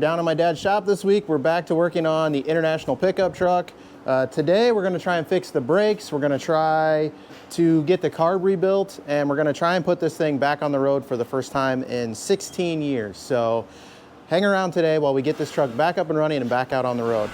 down in my dad's shop this week. We're back to working on the international pickup truck. Today we're gonna try and fix the brakes. We're gonna try to get the carb rebuilt, and we're gonna try and put this thing back on the road for the first time in 16 years. So hang around today while we get this truck back up and running and back out on the road.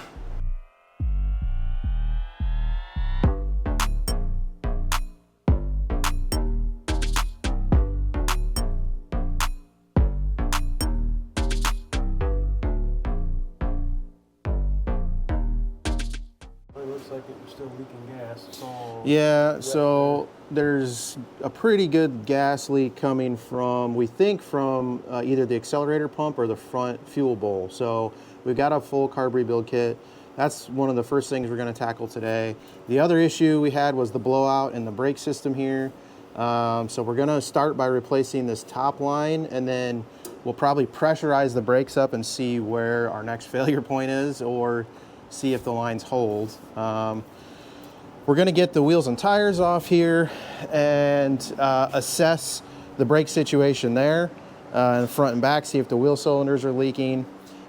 Looks like it was still leaking gas. Yeah, so there's a pretty good gas leak coming from, we think from either the accelerator pump or the front fuel bowl. So we've got a full carb rebuild kit. That's one of the first things we're gonna tackle today. The other issue we had was the blowout in the brake system here. So we're gonna start by replacing this top line, and then we'll probably pressurize the brakes up and see where our next failure point is, or see if the lines hold. We're gonna get the wheels and tires off here and assess the brake situation there in the front and back, see if the wheel cylinders are leaking.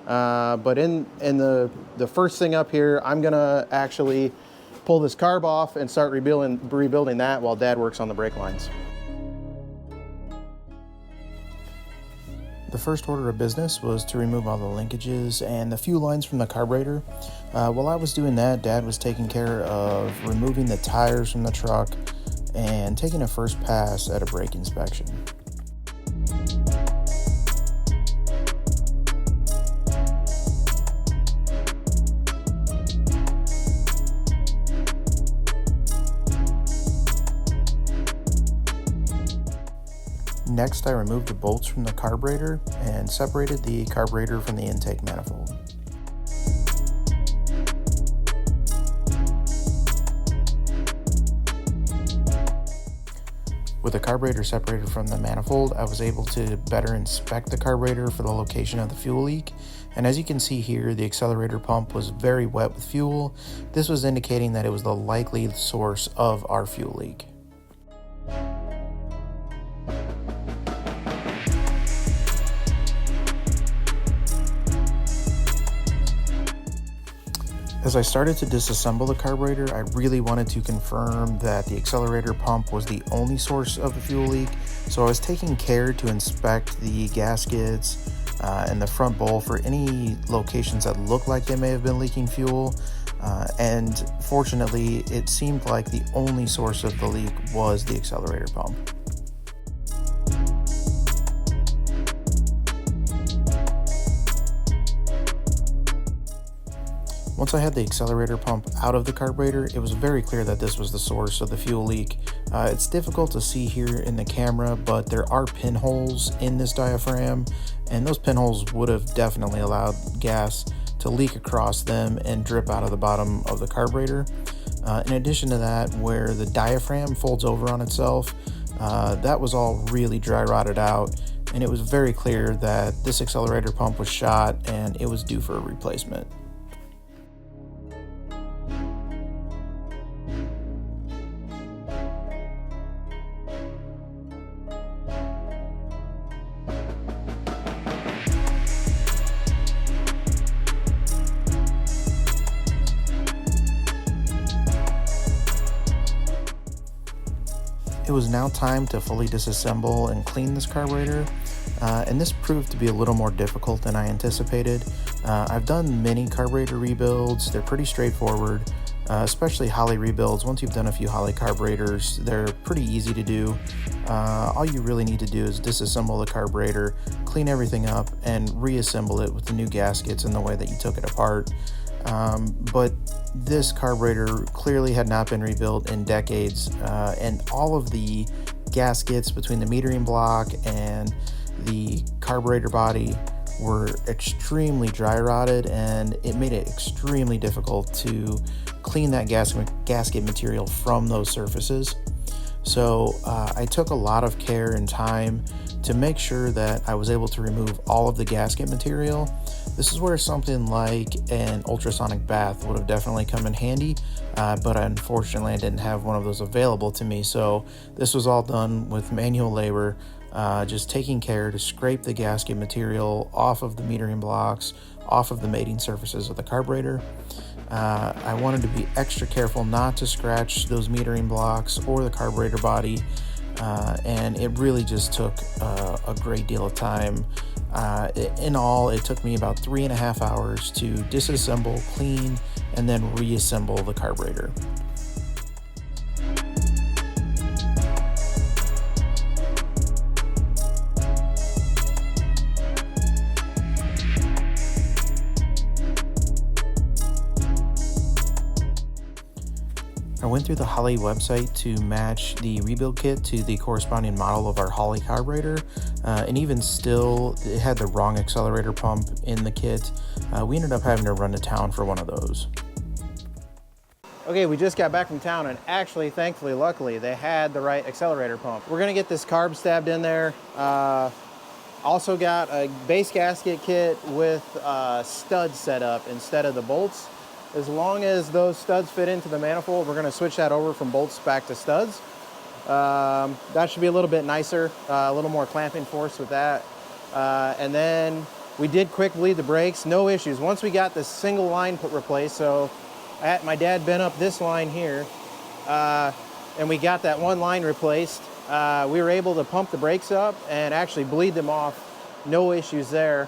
But in the first thing up here, I'm gonna actually pull this carb off and start rebuilding that while Dad works on the brake lines. The first order of business was to remove all the linkages and the fuel lines from the carburetor. While I was doing that, Dad was taking care of removing the tires from the truck and taking a first pass at a brake inspection. Next, I removed the bolts from the carburetor and separated the carburetor from the intake manifold. With the carburetor separated from the manifold, I was able to better inspect the carburetor for the location of the fuel leak. And as you can see here, the accelerator pump was very wet with fuel. This was indicating that it was the likely source of our fuel leak. As I started to disassemble the carburetor, I really wanted to confirm that the accelerator pump was the only source of the fuel leak. So I was taking care to inspect the gaskets and the front bowl for any locations that looked like they may have been leaking fuel. And fortunately, it seemed like the only source of the leak was the accelerator pump. Once I had the accelerator pump out of the carburetor, it was very clear that this was the source of the fuel leak. It's difficult to see here in the camera, but there are pinholes in this diaphragm, and those pinholes would have definitely allowed gas to leak across them and drip out of the bottom of the carburetor. In addition to that, where the diaphragm folds over on itself, that was all really dry rotted out, and it was very clear that this accelerator pump was shot and it was due for a replacement. It was now time to fully disassemble and clean this carburetor, and this proved to be a little more difficult than I anticipated. I've done many carburetor rebuilds. They're pretty straightforward, especially Holley rebuilds. Once you've done a few Holley carburetors, they're pretty easy to do. All you really need to do is disassemble the carburetor, clean everything up, and reassemble it with the new gaskets in the way that you took it apart. But this carburetor clearly had not been rebuilt in decades, and all of the gaskets between the metering block and the carburetor body were extremely dry rotted, and it made it extremely difficult to clean that gasket material from those surfaces. So I took a lot of care and time to make sure that I was able to remove all of the gasket material. This is where something like an ultrasonic bath would have definitely come in handy, but unfortunately I didn't have one of those available to me. So this was all done with manual labor, just taking care to scrape the gasket material off of the metering blocks, off of the mating surfaces of the carburetor. I wanted to be extra careful not to scratch those metering blocks or the carburetor body, and it really just took a great deal of time. In all, it took me about 3.5 hours to disassemble, clean, and then reassemble the carburetor. I went through the Holley website to match the rebuild kit to the corresponding model of our Holley carburetor, and even still, it had the wrong accelerator pump in the kit. We ended up having to run to town for one of those. Okay, we just got back from town, and actually, thankfully, luckily, they had the right accelerator pump. We're gonna get this carb stabbed in there. Also got a base gasket kit with studs set up instead of the bolts. As long as those studs fit into the manifold, we're gonna switch that over from bolts back to studs. That should be a little bit nicer, a little more clamping force with that. And then we did quick bleed the brakes, no issues. Once we got this single line replaced, so my dad bent up this line here, and we got that one line replaced. We were able to pump the brakes up and actually bleed them off, no issues there.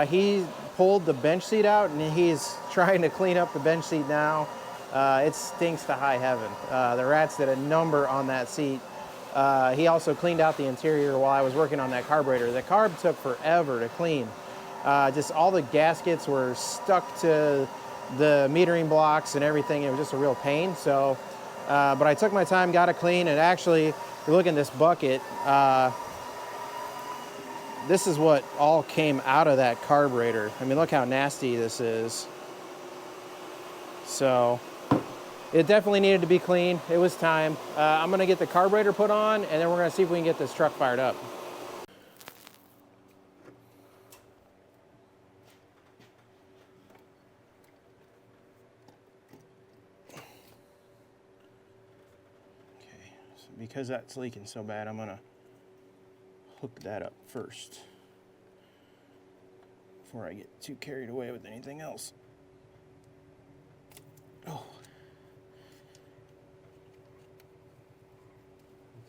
He pulled the bench seat out, and he's trying to clean up the bench seat now. It stinks to high heaven. The rats did a number on that seat. He also cleaned out the interior while I was working on that carburetor. The carb took forever to clean. Just all the gaskets were stuck to the metering blocks and everything. It was just a real pain. So, but I took my time, got it clean, and actually, if you look in this bucket, this is what all came out of that carburetor. I mean, look how nasty this is. So it definitely needed to be clean. It was time. I'm gonna get the carburetor put on, and then we're gonna see if we can get this truck fired up. Okay, so because that's leaking so bad, I'm gonna hook that up first before I get too carried away with anything else. Oh.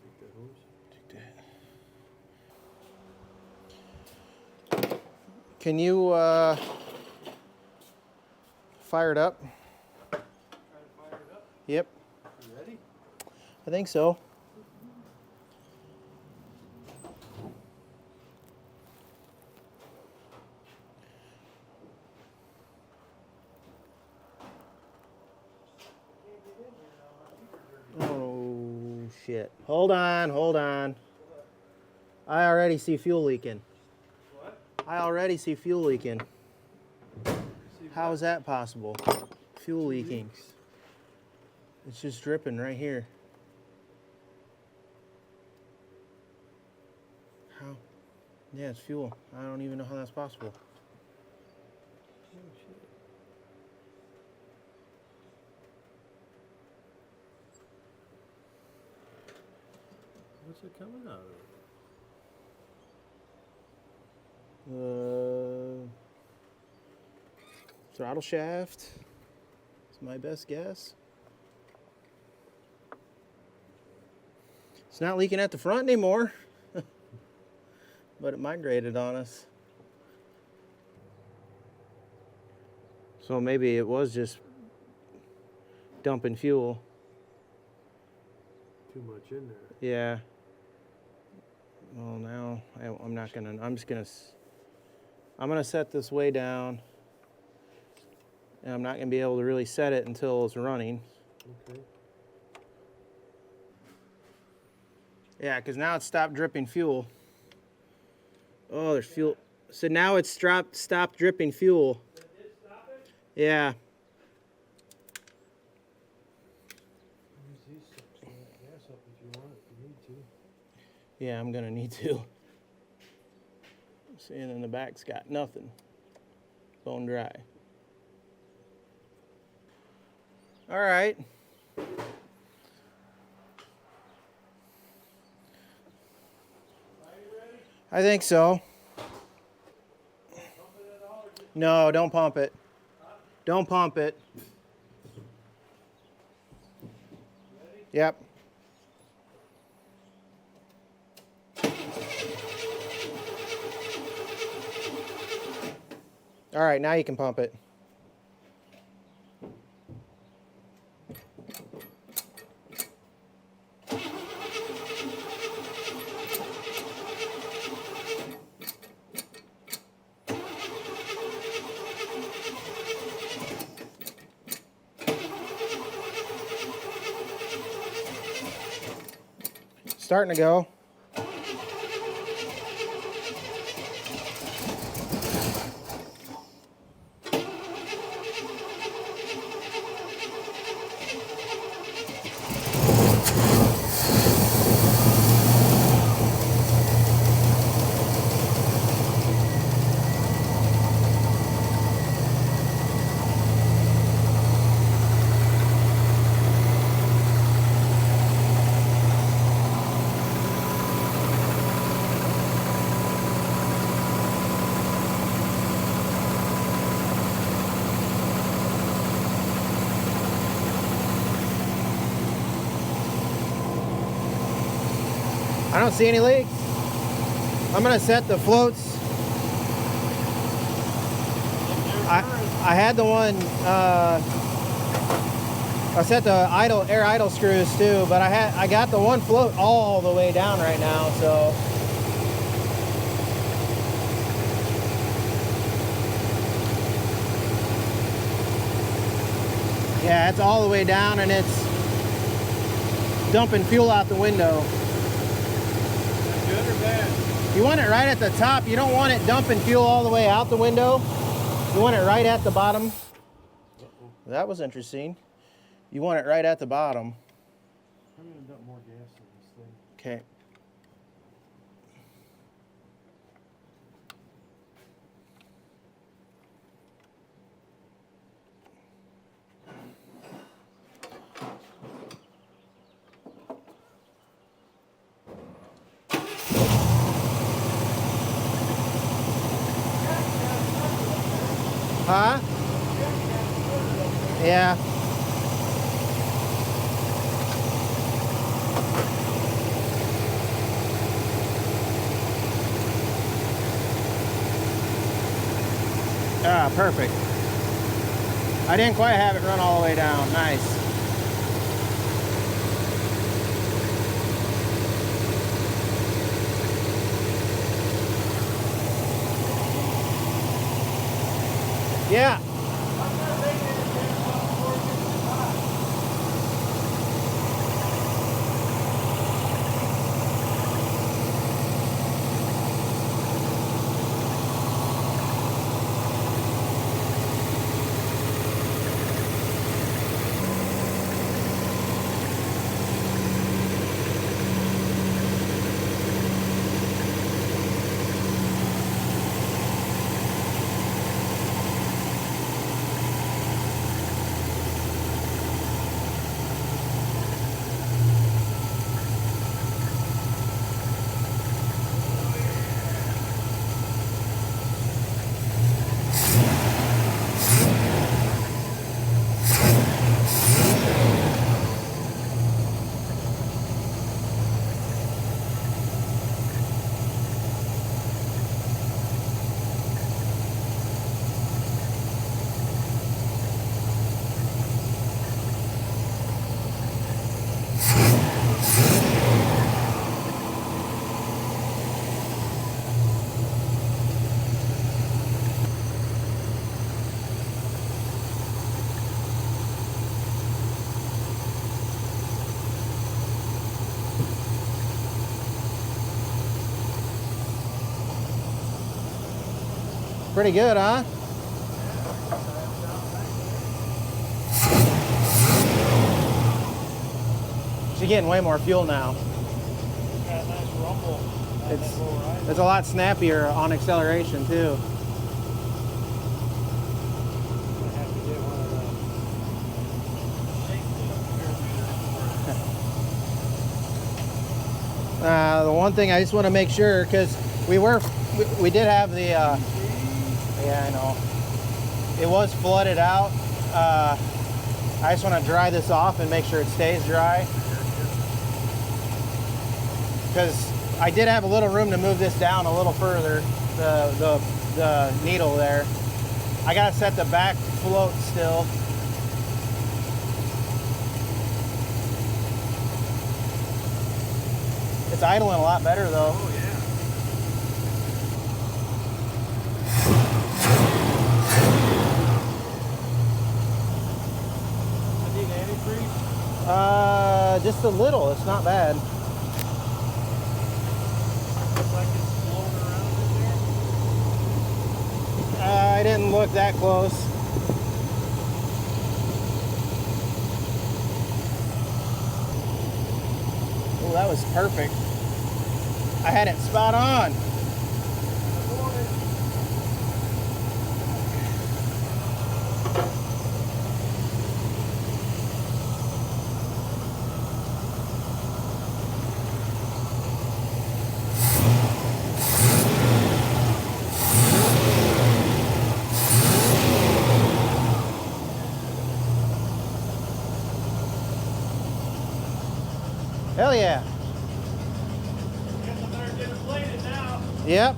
Take that hose. Take that. Can you fire it up? Try to fire it up. Yep. You ready? I think so. Oh, shit. Hold on. I already see fuel leaking. What? I already see fuel leaking. How is that possible? Fuel leaking. It's just dripping right here. How? Yeah, it's fuel. I don't even know how that's possible. Oh, shit. What's it coming out of? Throttle shaft. It's my best guess. It's not leaking at the front anymore, but it migrated on us. So maybe it was just dumping fuel. Too much in there. Yeah. Well, now I'm gonna set this way down, and I'm not gonna be able to really set it until it's running. Okay. Yeah, because now it's stopped dripping fuel. Oh, there's fuel. So now it's stopped dripping fuel. Did it stop it? Yeah. Use these sucks that gas up if you want, if you need to. Yeah, I'm gonna need to. See, and then the back's got nothing. Bone dry. All right. Fire I think so. No, don't pump it. Don't pump it. Yep. All right, now you can pump it. Starting to go. I don't see any leaks. I'm gonna set the floats. I had the one, I set the air idle screws too, but I got the one float all the way down right now, so. Yeah, it's all the way down and it's dumping fuel out the window. Good or bad? You want it right at the top. You don't want it dumping fuel all the way out the window. You want it right at the bottom. Uh-oh. That was interesting. You want it right at the bottom. I'm gonna dump more gas in this thing. Okay. Huh? Yeah. Ah, perfect. I didn't quite have it run all the way down. Nice. Yeah. Pretty good, huh? She's getting way more fuel now. Got a nice rumble. It's a lot snappier on acceleration too. I'm gonna have to get one of The one thing I just want to make sure, because We did have the, yeah, I know. It was flooded out. I just want to dry this off and make sure it stays dry. Because I did have a little room to move this down a little further, the needle there. I gotta set the back float still. It's idling a lot better though. Oh, yeah. I need antifreeze? Just a little, it's not bad. Looks like it's floating around in there. I didn't look that close. Oh, that was perfect. I had it spot on. Hell yeah. Guess I better get it plated now. Yep.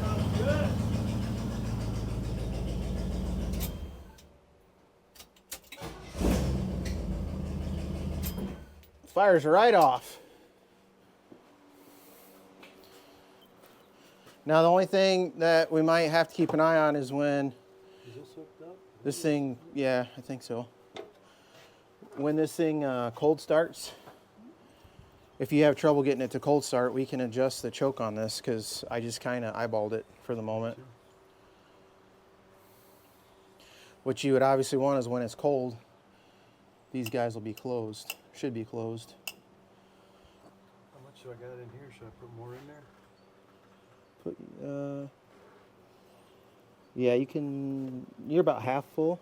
Sounds good. Fires right off. Now the only thing that we might have to keep an eye on is when Is this hooked up? this thing, yeah, I think so. When this thing cold starts, if you have trouble getting it to cold start, we can adjust the choke on this because I just kind of eyeballed it for the moment. What you would obviously want is when it's cold, these guys will be closed, should be closed. How much do I got in here? Should I put more in there? Yeah, you can, you're about half full.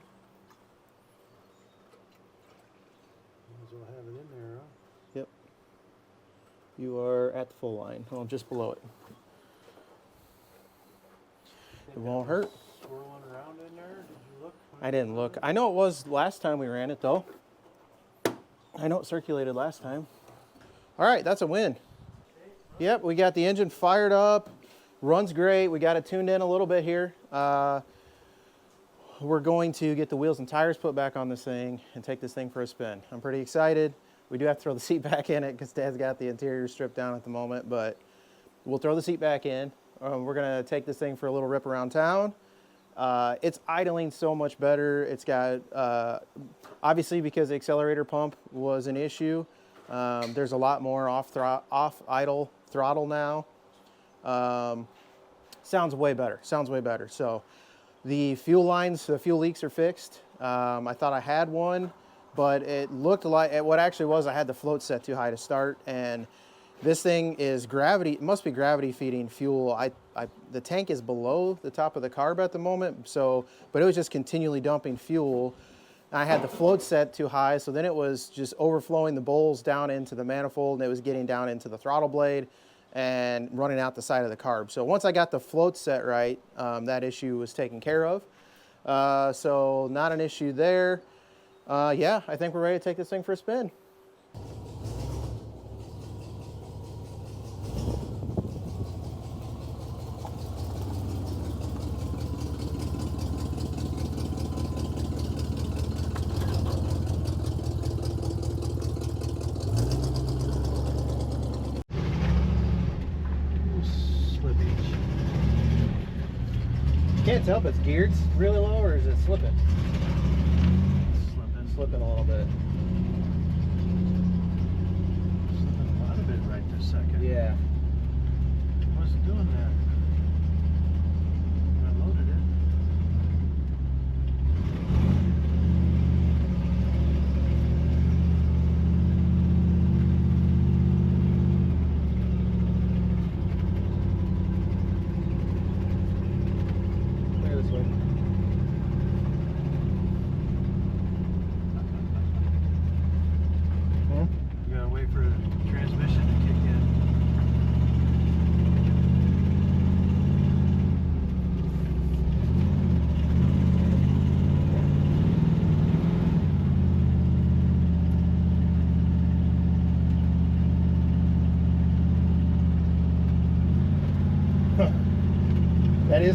Might as well have it in there, huh? Yep. You are at the full line, well, just below it. Think It that won't was hurt. Swirling around in there? Did you look? I didn't look. I know it was last time we ran it though. I know it circulated last time. All right, that's a win. Yep, we got the engine fired up. Runs great. We got it tuned in a little bit here. We're going to get the wheels and tires put back on this thing and take this thing for a spin. I'm pretty excited. We do have to throw the seat back in it because Dad's got the interior stripped down at the moment, but we'll throw the seat back in. We're gonna take this thing for a little rip around town. It's idling so much better. It's got, obviously because the accelerator pump was an issue, there's a lot more off idle throttle now. Sounds way better, So the fuel lines, the fuel leaks are fixed. I thought I had one, but it looked like, what actually was, I had the float set too high to start, and this thing is gravity, it must be gravity feeding fuel. The tank is below the top of the carb at the moment, so, but it was just continually dumping fuel. I had the float set too high, so then it was just overflowing the bowls down into the manifold, and it was getting down into the throttle blade and running out the side of the carb. So once I got the float set right, that issue was taken care of. So not an issue there. Yeah, I think we're ready to take this thing for a spin. Can't tell if it's geared really low or is it slipping? Slipping a little bit. Slipping a lot of it right this second. Yeah. What's it doing there? I loaded it.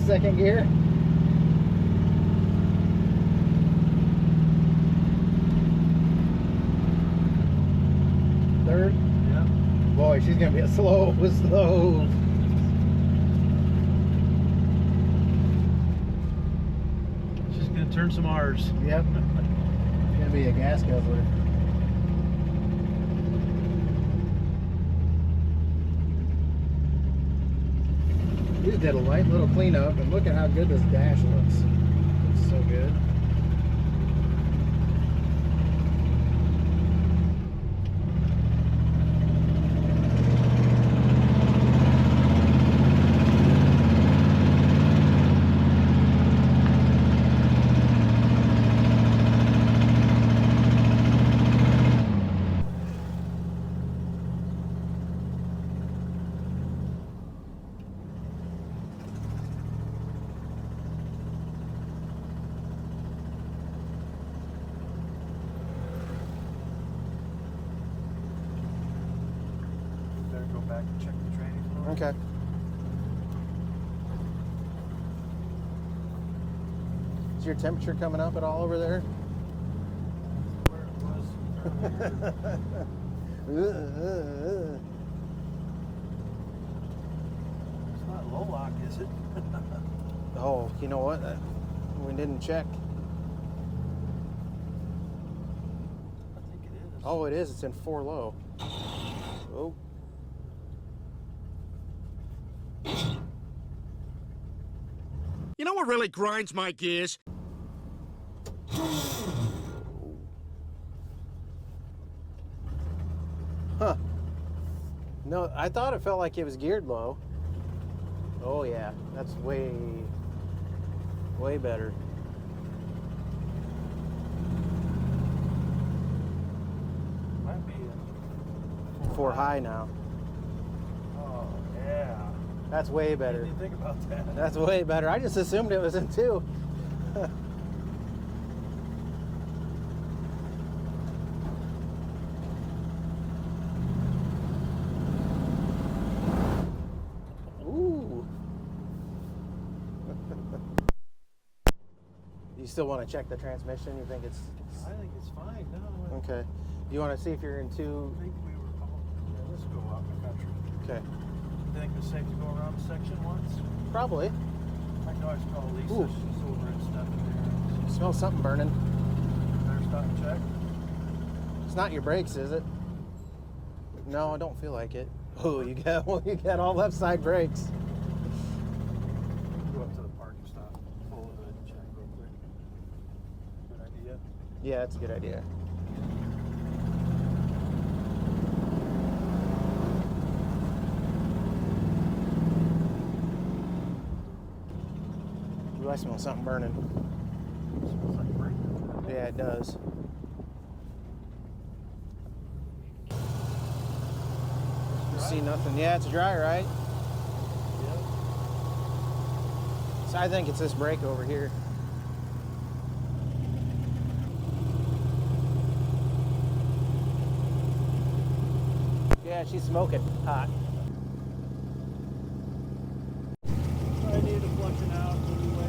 second gear. Third? Yeah. Boy, she's gonna be a slow. She's gonna turn some R's. Yep. It's gonna be a gas guzzler. We just did a light little cleanup, and look at how good this dash looks. Looks so good. Better go back and check the training floor. Okay. Is your temperature coming up at all over there? Where it was earlier. It's not low lock, is it? Oh, you know what? We didn't check. I think it is. Oh, it is. It's in 4 low. Oh. You know what really grinds my gears? Huh. No, I thought it felt like it was geared low. Oh yeah, that's way better. Might be 4 high now. Oh, yeah. That's way What better. do you think about that? That's way better. I just assumed it was in 2. Ooh. You still want to check the transmission? You think it's I think it's fine. No, okay? You want to see if you're in 2? I think we were. Oh, yeah, let's go out in the country. Okay. You think it's safe to go around the section once? Probably. I can always call Lisa. Ooh. She's over and stuff in Smell something burning. there. Better stop and check. It's not your brakes, is it? No, I don't feel like it. Oh, you got all left side brakes. We can go up to the parking stop, pull the hood, and check real quick. Good idea. Yeah, that's a good idea. Ooh, I smell something burning. Smells like brake. Yeah, it does. You see nothing? Yeah, it's dry, right? Yep. So I think it's this brake over here. Yeah, she's smoking hot. I need to flush it out anyway.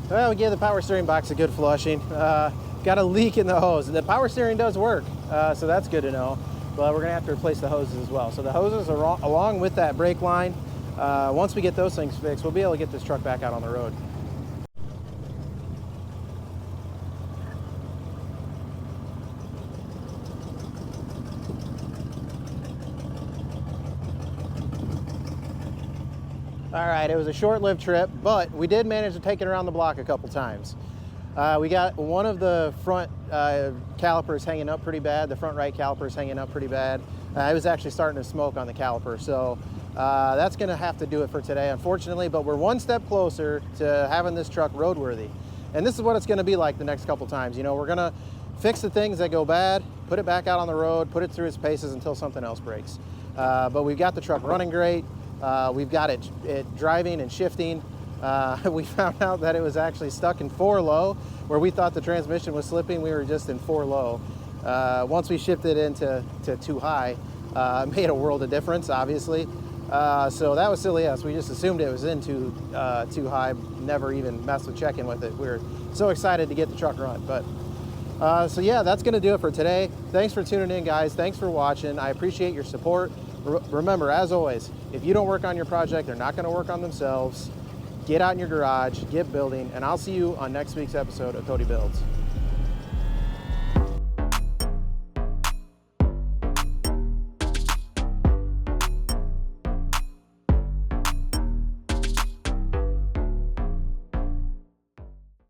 Well, we gave the power steering box a good flushing. Got a leak in the hose. The power steering does work, so that's good to know. But we're gonna have to replace the hoses as well. So the hoses are along with that brake line. Once we get those things fixed, we'll be able to get this truck back out on the road. All right, it was a short-lived trip, but we did manage to take it around the block a couple times. We got one of the front calipers hanging up pretty bad. The front right caliper is hanging up pretty bad. It was actually starting to smoke on the caliper, so that's gonna have to do it for today, unfortunately, but we're one step closer to having this truck roadworthy. And this is what it's gonna be like the next couple times. You know, we're gonna fix the things that go bad, put it back out on the road, put it through its paces until something else breaks. But we've got the truck running great. We've got it driving and shifting. We found out that it was actually stuck in 4 low, where we thought the transmission was slipping. We were just in 4 low. Once we shifted into too high, made a world of difference, obviously. So that was silly us. We just assumed it was in too high, never even messed with checking with it. We were so excited to get the truck run. But so yeah, that's gonna do it for today. Thanks for tuning in, guys. Thanks for watching. I appreciate your support. Remember, as always, if you don't work on your project, they're not gonna work on themselves. Get out in your garage, get building, and I'll see you on next week's episode of Cody Builds.